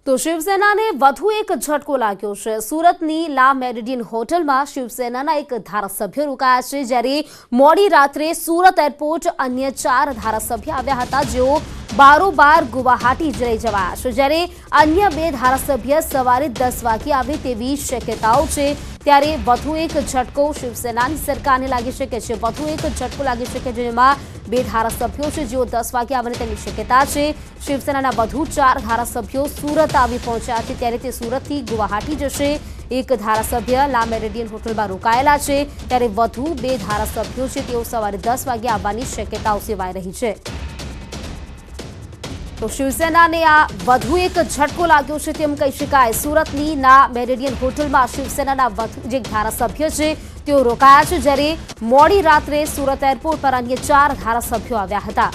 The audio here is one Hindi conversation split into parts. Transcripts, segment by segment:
તો શિવસેનાને વધુ એક ઝટકો લાગ્યો છે। સુરતની લા મેરિડિયન હોટલમાં શિવસેનાના એક ધારાસભ્ય રોકાયા છે, જ્યારે મોડી રાત્રે સુરત એરપોર્ટ અન્ય 4 ધારાસભ્ય આવ્યા હતા, જેઓ બારોબાર ગુવાહાટી જઈ જવાયા છે, જ્યારે અન્ય 2 ધારાસભ્ય સવારે 10 વાગે આવે તેવી શક્યતાઓ છે। ત્યારે વધુ એક ઝટકો શિવસેનાની સરકારને લાગી શકે છે। વધુ એક ઝટકો લાગી શકે છે, જેમાં 2 ધારાસભ્યો છે જેઓ 10 વાગે આવવાની તેની શક્યતા છે। શિવસેનાના વધુ 4 ધારાસભ્યો સુરત આવી પહોંચ્યા છે, ત્યારે તે સુરતથી ગુવાહાટી જશે। એક ધારાસભ્ય લા મેરિડિયન હોટલમાં રોકાયેલા છે, ત્યારે વધુ 2 ધારાસભ્યો છે તેઓ સવારે 10 વાગે આવવાની શક્યતાઓ સેવાઈ રહી છે। તો શિવસેનાને આ વધુ એક ઝટકો લાગ્યો છે તેમ કહી શકાય। સુરતની લા મેરિડિયન હોટલમાં શિવસેનાના વધુ જે ધારાસભ્ય છે તેઓ રોકાયા છે, જ્યારે મોડી રાત્રે સુરત એરપોર્ટ પર અન્ય 4 ધારાસભ્યો આવ્યા હતા।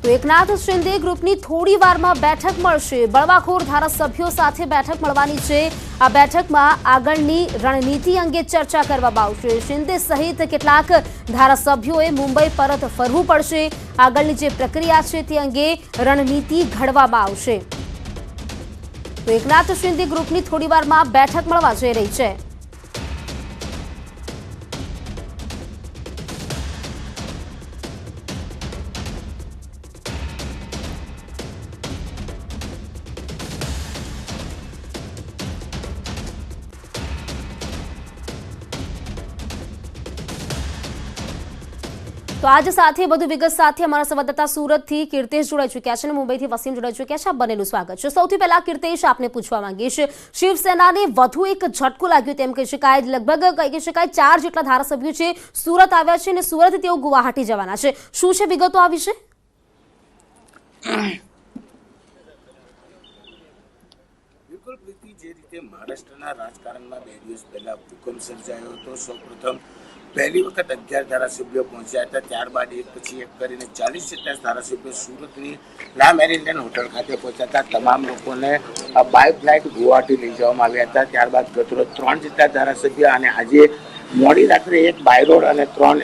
તો એકનાથ શિંદે ગ્રુપની થોડી વારમાં બેઠક મળશે। બળવાખોર ધારાસભ્યો સાથે બેઠક મળવાની છે। આ બેઠકમાં આગળની રણનીતિ અંગે ચર્ચા કરવામાં આવશે। શિંદે સહિત કેટલાક ધારાસભ્યોએ મુંબઈ પરત ફરવું પડશે। આગળની જે પ્રક્રિયા છે તે અંગે રણનીતિ ઘડવામાં આવશે। તો એકનાથ શિંદે ગ્રુપની થોડી વારમાં બેઠક મળવા જઈ રહી છે। તો આજ સાથે વધુ વિગત સાથે અમારા સંવાદદાતા સુરતથી કીર્તેશ જોડાઈ ચૂક્યા છે અને મુંબઈથી વસીમ જોડાઈ ચૂક્યા છે। આપ બંનેનું સ્વાગત છે। સૌથી પહેલા કીર્તેશ, આપને પૂછવા માંગીશ, શિવસેનાને વધુ એક ઝટકો લાગ્યો તેમ કહી શકાય। લગભગ કહી શકાય 4 જેટલા ધારાસભ્યો છે સુરત આવ્યા છે અને સુરતથી તેઓ ગુવાહાટી જવાના છે। શું છે વિગતો આ વિશે? બિલકુલ પ્રીતિ, જે રીતે મહારાષ્ટ્રના રાજકારણમાં 2 દિવસ પહેલા ભૂકંપ સર્જાયો હતો, સૌપ્રથમ પહેલી વખત 11 ધારાસભ્યો પહોંચ્યા હતા, ત્યારબાદ એક પછી એક કરીને 40 જેટલા ધારાસભ્યો સુરતની લા મેરિડિયન હોટલ ખાતે પહોંચ્યા હતા। તમામ લોકોને બાય ફ્લાઇટ ગુવાહાટી લઈ જવામાં આવ્યા હતા। ત્યારબાદ ગતરોજ 3 જેટલા ધારાસભ્ય અને આજે મોડી રાત્રે 1 બાય રોડ અને 3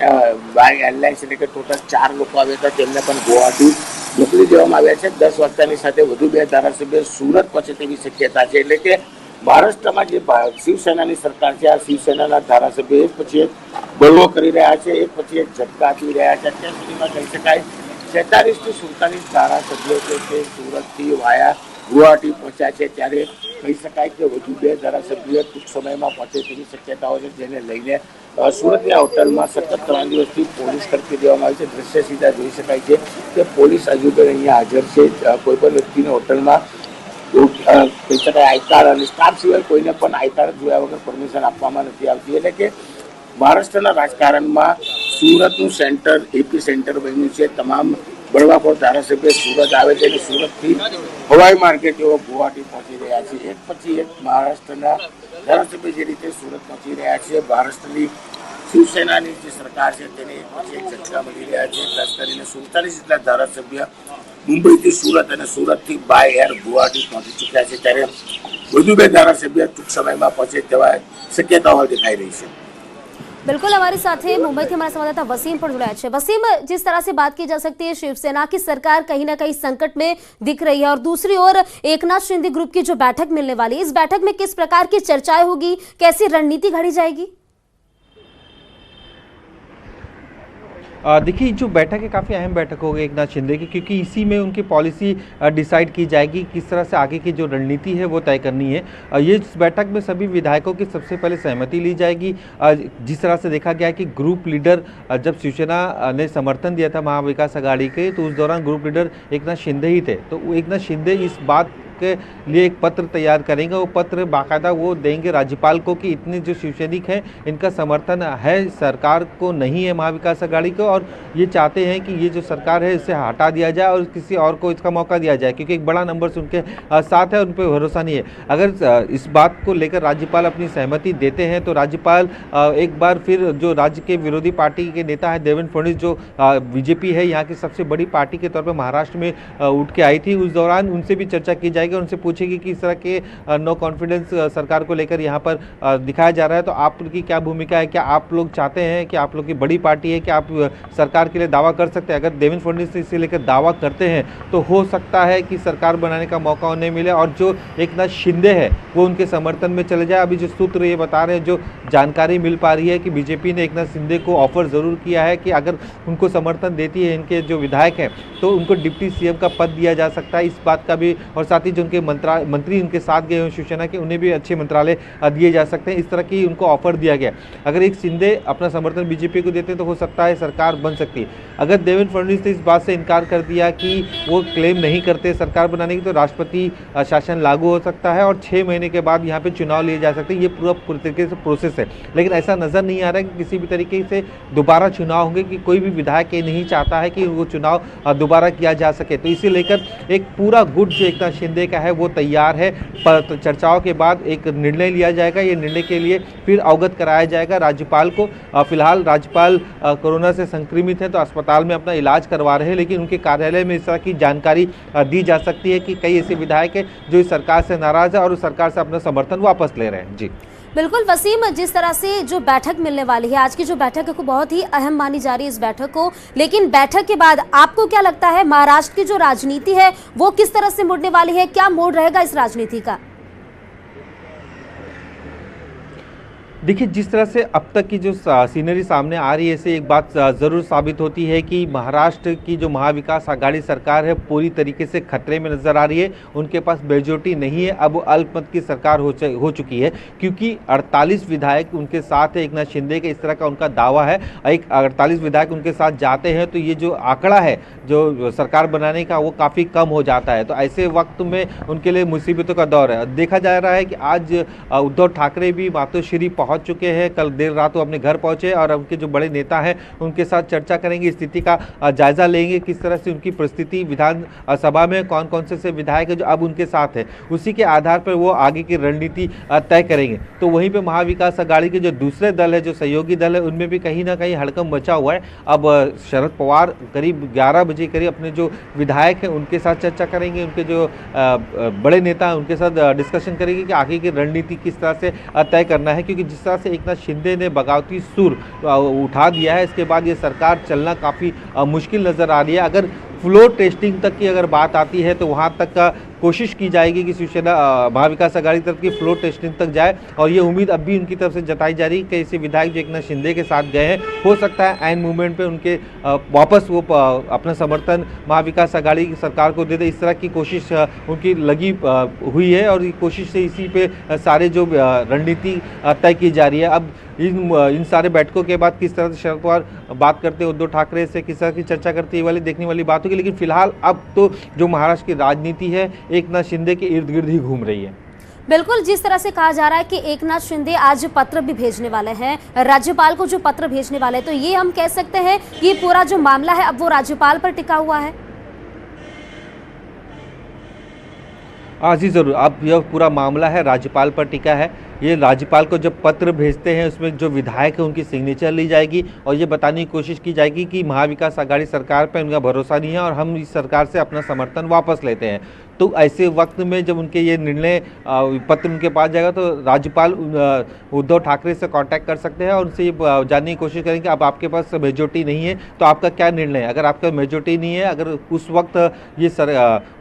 બાય એરલાઇન્સ એટલે કે ટોટલ 4 લોકો આવ્યા હતા, તેમને પણ ગુવાહાટી મોકલી દેવામાં આવ્યા છે। 10 વાગ્યાની સાથે વધુ 2 ધારાસભ્ય સુરત પહોંચે તેવી શક્યતા છે। એટલે કે મહારાષ્ટ્રમાં જે શિવસેનાની સરકાર છે, આ શિવસેનાના ધારાસભ્યો એક પછી એક બળવો કરી રહ્યા છે, એક પછી એક ઝટકા આપી રહ્યા છે। અત્યાર સુધીમાં કહી શકાય 46 થી 47 ધારાસભ્યો છે તે સુરતથી વાયા ગુવાહાટી પહોંચ્યા છે, ત્યારે કહી શકાય કે વધુ 2 ધારાસભ્યો ટૂંક સમયમાં પહોંચે તેવી શક્યતાઓ છે, જેને લઈને સુરતની હોટલમાં સતત 3 દિવસથી પોલીસ તરફી દેવામાં આવી છે। દ્રશ્ય સીધા જોઈ શકાય છે કે પોલીસ હજુ પણ અહીંયા હાજર છે। કોઈ પણ વ્યક્તિને હોટલમાં કહી શકાય આઈકાર્ડ અને સ્ટાફ સિવાય કોઈને પણ આઈકાર્ડ જોયા વગર પરમિશન આપવામાં નથી આવતી। એટલે કે મહારાષ્ટ્રના રાજકારણમાં સુરતનું સેન્ટર એપી સેન્ટર બન્યું છે। તમામ બળવાખોર ધારાસભ્ય સુરત આવે છે અને સુરતથી હવાઈ માર્ગે તેઓ ગુવાહાટી પહોંચી રહ્યા છે। એક પછી એક મહારાષ્ટ્રના ધારાસભ્ય જે રીતે સુરત પહોંચી રહ્યા છે, મહારાષ્ટ્રની શિવસેનાની જે સરકાર છે તેને એક પછી એક ઝટકા મળી રહ્યા છે। ખાસ કરીને 47 જેટલા ધારાસભ્ય મુંબઈથી સુરત અને સુરતથી બાય એર ગુવાહાટી પહોંચી ચૂક્યા છે, ત્યારે વધુ 2 ધારાસભ્ય ટૂંક સમયમાં પહોંચે તેવા શક્યતાઓ દેખાઈ રહી છે। बिल्कुल, हमारे साथ मुंबई से हमारे संवाददाता वसीम पर जुड़ा है। वसीम, जिस तरह से बात की जा सकती है, शिवसेना की सरकार कहीं ना कहीं संकट में दिख रही है और दूसरी ओर एकनाथ शिंदे ग्रुप की जो बैठक मिलने वाली है, इस बैठक में किस प्रकार की चर्चाएं होगी, कैसी रणनीति घड़ी जाएगी? देखिए, जो बैठक है काफ़ी अहम बैठक होगी एकनाथ शिंदे की, क्योंकि इसी में उनकी पॉलिसी डिसाइड की जाएगी, किस तरह से आगे की जो रणनीति है वो तय करनी है। ये इस बैठक में सभी विधायकों की सबसे पहले सहमति ली जाएगी। जिस तरह से देखा गया है कि ग्रुप लीडर जब शिवसेना ने समर्थन दिया था महाविकास आघाड़ी के, तो उस दौरान ग्रुप लीडर एकनाथ शिंदे ही थे। तो एकनाथ शिंदे इस बात के लिए एक पत्र तैयार करेंगे। वो पत्र बाकायदा वो देंगे राज्यपाल को कि इतने जो शिवसैनिक हैं इनका समर्थन है सरकार को नहीं है महाविकास आघाड़ी को, और ये चाहते हैं कि ये जो सरकार है इसे हटा दिया जाए और किसी और को इसका मौका दिया जाए, क्योंकि एक बड़ा नंबर से उनके साथ है, उन पर भरोसा नहीं है। अगर इस बात को लेकर राज्यपाल अपनी सहमति देते हैं तो राज्यपाल एक बार फिर जो राज्य के विरोधी पार्टी के नेता है देवेंद्र फडणवीस, जो बीजेपी है यहाँ की सबसे बड़ी पार्टी के तौर पर महाराष्ट्र में उठ के आई थी, उस दौरान उनसे भी चर्चा की जाएगी अगर उनसे पूछेगी कि इस तरह के नो कॉन्फिडेंस सरकार को लेकर यहाँ पर दिखाया जा रहा है, तो आपकी क्या भूमिका है? क्या आप लोग चाहते हैं कि आप लोग की बड़ी पार्टी है कि आप सरकार के लिए दावा कर सकते हैं? अगर देवेंद्र फडणवीस इसे लेकर दावा करते हैं तो हो सकता है कि सरकार बनाने का मौका उन्हें मिले और जो एकनाथ शिंदे है वो उनके समर्थन में चले जाए। अभी जो सूत्र ये बता रहे हैं, जो जानकारी मिल पा रही है कि बीजेपी ने एकनाथ शिंदे को ऑफर ज़रूर किया है कि अगर उनको समर्थन देती है इनके जो विधायक हैं तो उनको डिप्टी सीएम का पद दिया जा सकता है। इस बात का भी, और साथ ही जो उनके मंत्री उनके साथ गए हैं शिवसेना के, उन्हें भी अच्छे मंत्रालय दिए जा सकते हैं। इस तरह की उनको ऑफर दिया गया। अगर एक शिंदे अपना समर्थन बीजेपी को देते हैं तो हो सकता है सरकार बन सकती है। अगर देवेंद्र फडणवीस ने इस बात से इनकार कर दिया कि वो क्लेम नहीं करते सरकार बनाने की, तो राष्ट्रपति शासन लागू हो सकता है और 6 महीने के बाद यहाँ पे चुनाव लिए जा सकते हैं। ये पूरी तरीके से प्रोसेस है, लेकिन ऐसा नज़र नहीं आ रहा है कि किसी भी तरीके से दोबारा चुनाव होंगे, कि कोई भी विधायक ये नहीं चाहता है कि वो चुनाव दोबारा किया जा सके। तो इसे लेकर एक पूरा गुट जो एकनाथ शिंदे का है वो तैयार है। पर चर्चाओं के बाद एक निर्णय लिया जाएगा। ये निर्णय के लिए फिर अवगत कराया जाएगा राज्यपाल को। फिलहाल राज्यपाल कोरोना से संक्रमित हैं तो अस्पताल में अपना इलाज करवा रहे हैं, लेकिन उनके कार्यालय में इस तरह की जानकारी दी जा सकती है कि कई ऐसे विधायक हैं जो इस सरकार से नाराज है और उस सरकार से अपना समर्थन वापस ले रहे हैं। जी बिल्कुल वसीम, जिस तरह से जो बैठक मिलने वाली है, आज की जो बैठक है को बहुत ही अहम मानी जा रही है इस बैठक को, लेकिन बैठक के बाद आपको क्या लगता है महाराष्ट्र की जो राजनीति है वो किस तरह से मुड़ने वाली है? क्या मोड़ रहेगा इस राजनीति का? देखिए, जिस तरह से अब तक की जो सीनरी सामने आ रही है, इससे एक बात ज़रूर साबित होती है कि महाराष्ट्र की जो महाविकास आघाड़ी सरकार है पूरी तरीके से खतरे में नज़र आ रही है। उनके पास मेजॉरिटी नहीं है, अब अल्पमत की सरकार हो चुकी है, क्योंकि 48 विधायक उनके साथ है एकनाथ शिंदे के, इस तरह का उनका दावा है। 48 विधायक उनके साथ जाते हैं तो ये जो आंकड़ा है जो सरकार बनाने का वो काफ़ी कम हो जाता है। तो ऐसे वक्त में उनके लिए मुसीबतों का दौर है। देखा जा रहा है कि आज उद्धव ठाकरे भी मातोश्री पहुँच चुके हैं। कल देर रात वो अपने घर पहुंचे और उनके जो बड़े नेता हैं उनके साथ चर्चा करेंगे, स्थिति का जायजा लेंगे, किस तरह से उनकी परिस्थिति विधान सभा में कौन कौन से विधायक है जो अब उनके साथ है, उसी के आधार पर वो आगे की रणनीति तय करेंगे। तो वहीं पे महाविकास आघाड़ी के जो दूसरे दल है, जो सहयोगी दल है, उनमें भी कहीं ना कहीं हड़कंप मचा हुआ है। अब शरद पवार करीब 11 बजे करीब अपने जो विधायक हैं उनके साथ चर्चा करेंगे, उनके जो बड़े नेता हैं उनके साथ डिस्कशन करेंगे कि आगे की रणनीति किस तरह से तय करना है, क्योंकि जिस तरह से एकनाथ शिंदे ने बगावती सुर उठा दिया है, इसके बाद ये सरकार चलना काफ़ी मुश्किल नज़र आ रही है। अगर फ्लोर टेस्टिंग तक की अगर बात आती है तो वहाँ तक का कोशिश की जाएगी कि शिवसेना महाविकास आघाड़ी तरफ की फ्लोर टेस्टिंग तक जाए, और ये उम्मीद अब भी उनकी तरफ से जताई जा रही है कि ऐसे विधायक जो एकनाथ शिंदे के साथ गए हैं, हो सकता है एंड मूवमेंट पे उनके वापस वो अपना समर्थन महाविकास आघाड़ी की सरकार को दे दे। इस तरह की कोशिश उनकी लगी हुई है और कोशिश से इसी पे सारे जो रणनीति तय की जा रही है। अब इन सारे बैठकों के बाद किस तरह से शरद पवार बात करते हैं उद्धव ठाकरे से, किस तरह की चर्चा करते हैं, ये वाली देखने वाली बात होगी। लेकिन फिलहाल अब तो जो महाराष्ट्र की राजनीति है एकनाथ शिंदे के इर्द गिर्द ही घूम रही है। बिल्कुल, जिस तरह से कहा जा रहा है कि एकनाथ शिंदे आज पत्र भी भेजने वाले हैं, राज्यपाल को जो पत्र भेजने वाले हैं, तो ये हम कह सकते हैं कि पूरा जो मामला है अब वो राज्यपाल पर टिका हुआ है। हाँ जी ज़रूर, अब यह पूरा मामला है राज्यपाल पर टिका है। ये राज्यपाल को जब पत्र भेजते हैं उसमें जो विधायक है उनकी सिग्नेचर ली जाएगी और ये बताने की कोशिश की जाएगी कि महाविकास आघाड़ी सरकार पर उनका भरोसा नहीं है और हम इस सरकार से अपना समर्थन वापस लेते हैं। तो ऐसे वक्त में जब उनके ये निर्णय पत्र उनके पास जाएगा तो राज्यपाल उद्धव ठाकरे से कांटेक्ट कर सकते हैं और उनसे ये जानने की कोशिश करेंगे अब आपके पास मेजॉरिटी नहीं है तो आपका क्या निर्णय है। अगर आपका मेजॉरिटी नहीं है, अगर उस वक्त ये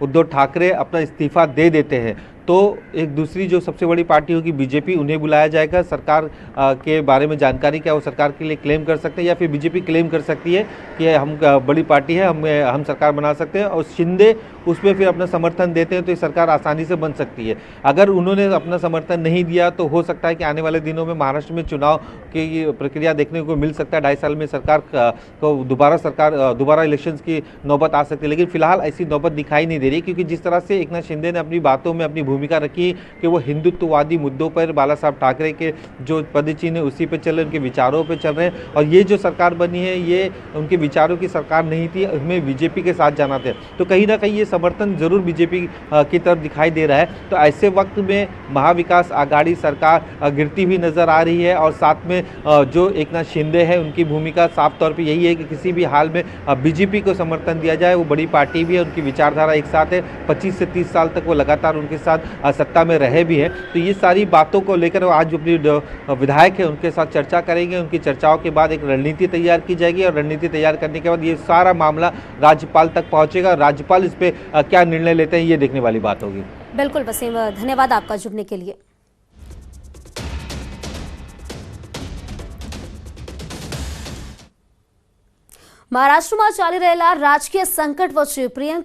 उद्धव ठाकरे अपना इस्तीफा दे देते हैं तो एक दूसरी जो सबसे बड़ी पार्टी होगी बीजेपी, उन्हें बुलाया जाएगा। सरकार के बारे में जानकारी क्या वो सरकार के लिए क्लेम कर सकते हैं या फिर बीजेपी क्लेम कर सकती है कि हम बड़ी पार्टी है, हम सरकार बना सकते हैं और शिंदे उसमें फिर अपना समर्थन देते हैं तो ये सरकार आसानी से बन सकती है। अगर उन्होंने अपना समर्थन नहीं दिया तो हो सकता है कि आने वाले दिनों में महाराष्ट्र में चुनाव की प्रक्रिया देखने को मिल सकता है। 2.5 साल में सरकार को दोबारा इलेक्शंस की नौबत आ सकती है, लेकिन फिलहाल ऐसी नौबत दिखाई नहीं दे रही क्योंकि जिस तरह से एकनाथ शिंदे ने अपनी बातों में अपनी भूमिका रखी कि वो हिंदुत्ववादी मुद्दों पर बाला साहब ठाकरे के जो पदचिन्ह है उसी पे चल रहे, उनके विचारों पे चल रहे हैं। और ये जो सरकार बनी है ये उनके विचारों की सरकार नहीं थी, हमें बीजेपी के साथ जाना था। तो कहीं ना कहीं ये समर्थन जरूर बीजेपी की तरफ दिखाई दे रहा है। तो ऐसे वक्त में महाविकास आघाड़ी सरकार गिरती हुई नजर आ रही है और साथ में जो एकनाथ शिंदे है उनकी भूमिका साफ तौर पे यही है कि किसी भी हाल में बीजेपी को समर्थन दिया जाए। वो बड़ी पार्टी भी है, उनकी विचारधारा एक साथ है, 25 से 30 साल तक वो लगातार उनके साथ सत्ता में रहे भी हैं। तो ये सारी बातों को लेकर आज जो अपनी विधायक है उनके साथ चर्चा करेंगे। उनकी चर्चाओं के बाद एक रणनीति तैयार की जाएगी और रणनीति तैयार करने के बाद ये सारा मामला राज्यपाल तक पहुंचेगा। राज्यपाल इस पे क्या निर्णय लेते हैं ये देखने वाली बात होगी। बिल्कुल वसीम, धन्यवाद आपका जुड़ने के लिए। મહારાષ્ટ્રમાં ચાલી રહેલા રાજકીય સંકટ વચ્ચે પ્રિયંકા